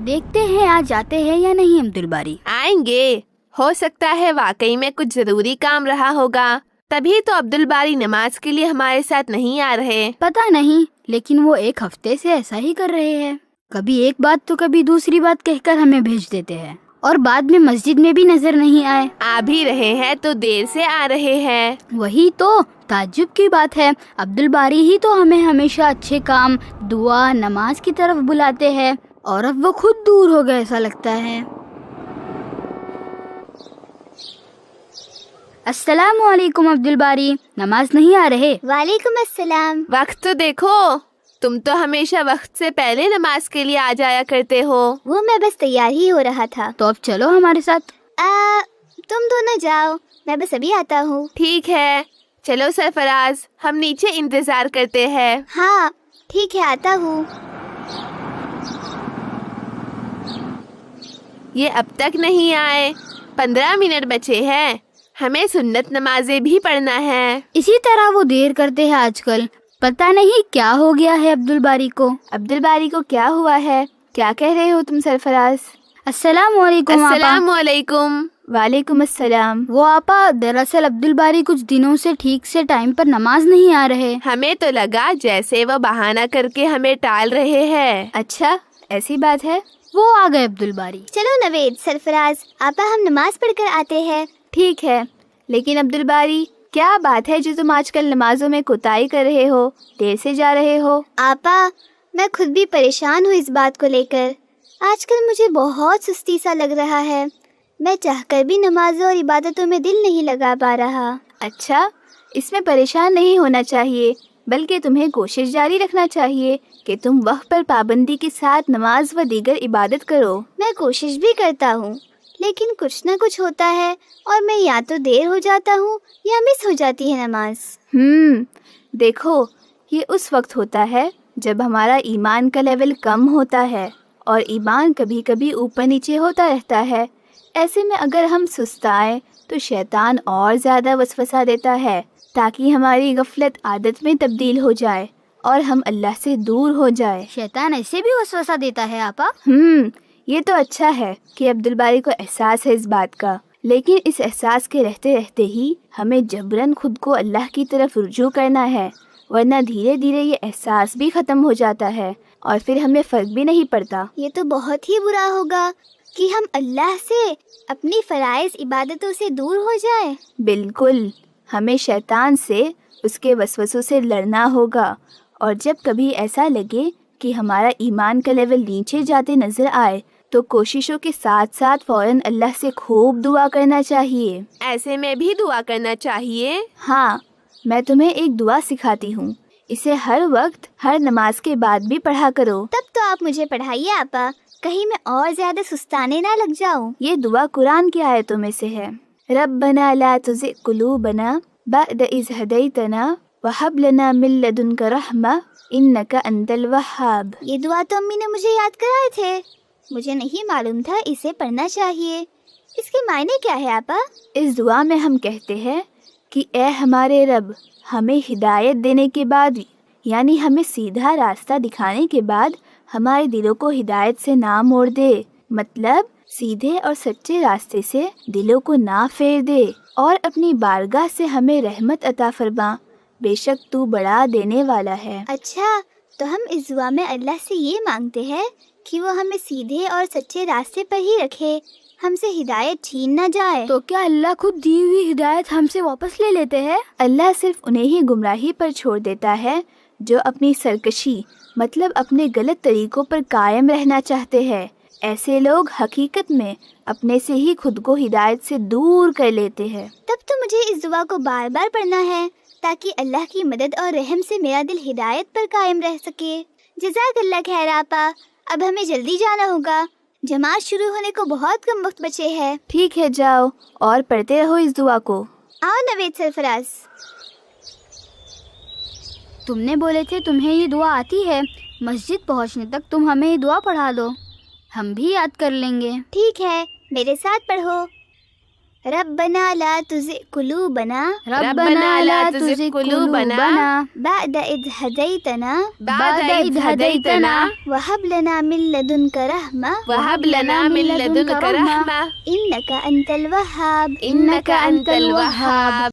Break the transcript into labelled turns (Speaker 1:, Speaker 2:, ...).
Speaker 1: دیکھتے ہیں آج آتے ہیں یا نہیں عبد الباری۔
Speaker 2: آئیں گے، ہو سکتا ہے واقعی میں کچھ ضروری کام رہا ہوگا، تبھی تو عبد الباری نماز کے لیے ہمارے ساتھ نہیں آ رہے۔
Speaker 1: پتہ نہیں، لیکن وہ ایک ہفتے سے ایسا ہی کر رہے ہیں، کبھی ایک بات تو کبھی دوسری بات کہہ کر ہمیں بھیج دیتے ہیں، اور بعد میں مسجد میں بھی نظر نہیں آئے۔
Speaker 2: آ بھی رہے ہیں تو دیر سے آ رہے ہیں۔
Speaker 1: وہی تو تعجب کی بات ہے، عبد الباری ہی تو ہمیں ہمیشہ اچھے کام، دعا، نماز کی طرف بلاتے ہیں، اور اب وہ خود دور ہو گئے ایسا لگتا ہے۔ السلام علیکم عبد الباری، نماز نہیں آ رہے؟
Speaker 3: وعلیکم السلام۔
Speaker 2: وقت تو دیکھو، تم تو ہمیشہ وقت سے پہلے نماز کے لیے آ جایا کرتے ہو۔
Speaker 3: وہ میں بس تیار ہی ہو رہا تھا۔
Speaker 1: تو اب چلو ہمارے ساتھ۔
Speaker 3: تم دونوں جاؤ، میں بس ابھی آتا ہوں۔
Speaker 2: ٹھیک ہے، چلو سرفراز، ہم نیچے انتظار کرتے ہیں۔
Speaker 3: ہاں ٹھیک ہے، آتا ہوں۔
Speaker 2: یہ اب تک نہیں آئے، 15 منٹ بچے ہیں، ہمیں سنت نمازیں بھی پڑھنا ہے۔
Speaker 1: اسی طرح وہ دیر کرتے ہیں آج کل، پتہ نہیں کیا ہو گیا ہے عبد الباری کو۔
Speaker 2: عبد الباری کو کیا ہوا ہے؟ کیا کہہ رہے ہو تم سرفراز؟
Speaker 1: السلام علیکم آپا۔
Speaker 2: السلام علیکم۔ وعلیکم السلام۔
Speaker 1: وہ آپا دراصل عبد الباری کچھ دنوں سے ٹھیک سے ٹائم پر نماز نہیں آ رہے۔
Speaker 2: ہمیں تو لگا جیسے وہ بہانہ کر کے ہمیں ٹال رہے ہیں۔ اچھا ایسی بات ہے؟
Speaker 1: وہ آ گئے عبد الباری۔
Speaker 3: چلو نوید، سرفراز، آپا ہم نماز پڑھ کر آتے ہیں۔
Speaker 2: ٹھیک ہے، لیکن عبد الباری کیا بات ہے جو تم آج کل نمازوں میں کوتاہی کر رہے ہو، دیر سے جا رہے ہو؟
Speaker 3: آپا میں خود بھی پریشان ہوں اس بات کو لے کر، آج کل مجھے بہت سستی سا لگ رہا ہے، میں چاہ کر بھی نمازوں اور عبادتوں میں دل نہیں لگا پا رہا۔
Speaker 2: اچھا، اس میں پریشان نہیں ہونا چاہیے، بلکہ تمہیں کوشش جاری رکھنا چاہیے کہ تم وقت پر پابندی کے ساتھ نماز و دیگر عبادت کرو۔
Speaker 3: میں کوشش بھی کرتا ہوں، لیکن کچھ نہ کچھ ہوتا ہے اور میں یا تو دیر ہو جاتا ہوں یا مس ہو جاتی ہے نماز۔
Speaker 2: دیکھو، یہ اس وقت ہوتا ہے جب ہمارا ایمان کا لیول کم ہوتا ہے، اور ایمان کبھی کبھی اوپر نیچے ہوتا رہتا ہے۔ ایسے میں اگر ہم سستائیں تو شیطان اور زیادہ وسوسہ دیتا ہے تاکہ ہماری غفلت عادت میں تبدیل ہو جائے اور ہم اللہ سے دور ہو جائے۔
Speaker 1: شیطان ایسے بھی وسوسہ دیتا ہے آپا؟
Speaker 2: یہ تو اچھا ہے کہ عبد الباری کو احساس ہے اس بات کا، لیکن اس احساس کے رہتے رہتے ہی ہمیں جبراً خود کو اللہ کی طرف رجوع کرنا ہے، ورنہ دھیرے دھیرے یہ احساس بھی ختم ہو جاتا ہے اور پھر ہمیں فرق بھی نہیں پڑتا۔
Speaker 3: یہ تو بہت ہی برا ہوگا کہ ہم اللہ سے، اپنی فرائض عبادتوں سے دور ہو جائیں۔
Speaker 2: بالکل، ہمیں شیطان سے، اس کے وسوسوں سے لڑنا ہوگا، اور جب کبھی ایسا لگے کہ ہمارا ایمان کا لیول نیچے جاتے نظر آئے تو کوششوں کے ساتھ ساتھ فوراً اللہ سے خوب دعا کرنا چاہیے۔ ایسے میں بھی دعا کرنا چاہیے؟ ہاں، میں تمہیں ایک دعا سکھاتی ہوں، اسے ہر وقت ہر نماز کے بعد بھی پڑھا کرو۔
Speaker 3: تب تو آپ مجھے پڑھائیے آپا، کہیں میں اور زیادہ سستانے نہ لگ جاؤں۔
Speaker 2: یہ دعا قرآن کی آیتوں میں سے ہے۔ ربنا لا تزغ قلوبنا بعد اذ ہدیتنا وہب لنا من لدنک رحمہ انک انت الوہاب۔
Speaker 3: یہ دعا تو امی نے مجھے یاد کرائے تھے، مجھے نہیں معلوم تھا اسے پڑھنا چاہیے۔ اس کے معنی کیا ہے آپا؟
Speaker 2: اس دعا میں ہم کہتے ہیں کہ اے ہمارے رب، ہمیں ہدایت دینے کے بعد، یعنی ہمیں سیدھا راستہ دکھانے کے بعد، ہمارے دلوں کو ہدایت سے نہ موڑ دے، مطلب سیدھے اور سچے راستے سے دلوں کو نہ پھیر دے، اور اپنی بارگاہ سے ہمیں رحمت عطا فرما، بے شک تو بڑا دینے والا ہے۔
Speaker 3: اچھا، تو ہم اس دعا میں اللہ سے یہ مانگتے ہیں کہ وہ ہمیں سیدھے اور سچے راستے پر ہی رکھے، ہم سے ہدایت چھین نہ جائے۔
Speaker 1: تو کیا اللہ خود دی ہوئی ہدایت ہم سے واپس لے لیتے ہیں؟
Speaker 2: اللہ صرف انہیں ہی گمراہی پر چھوڑ دیتا ہے جو اپنی سرکشی، مطلب اپنے غلط طریقوں پر قائم رہنا چاہتے ہیں۔ ایسے لوگ حقیقت میں اپنے سے ہی خود کو ہدایت سے دور کر لیتے ہیں۔
Speaker 3: تب تو مجھے اس دعا کو بار بار پڑھنا ہے تاکہ اللہ کی مدد اور رحم سے میرا دل ہدایت پر قائم رہ سکے۔ جزاک اللہ خیر آپا، اب ہمیں جلدی جانا ہوگا، جماعت شروع ہونے کو بہت کم وقت بچے ہے۔
Speaker 2: ٹھیک ہے، جاؤ اور پڑھتے رہو اس دعا کو۔
Speaker 3: آؤ نوید سرفراز۔
Speaker 1: تم نے بولے تھے تمہیں یہ دعا آتی ہے، مسجد پہنچنے تک تم ہمیں یہ دعا پڑھا دو، ہم بھی یاد کر لیں گے۔
Speaker 3: ٹھیک ہے، میرے ساتھ پڑھو۔ ربنا لا تزغ قلوبنا
Speaker 1: ربنا لا تزغ قلوبنا
Speaker 3: بعد إذ هديتنا
Speaker 1: بعد إذ هديتنا
Speaker 3: وهب لنا من لدنك رحمة
Speaker 4: وهب لنا من لدنك رحمة
Speaker 3: إنك أنت الوهاب
Speaker 1: إنك أنت الوهاب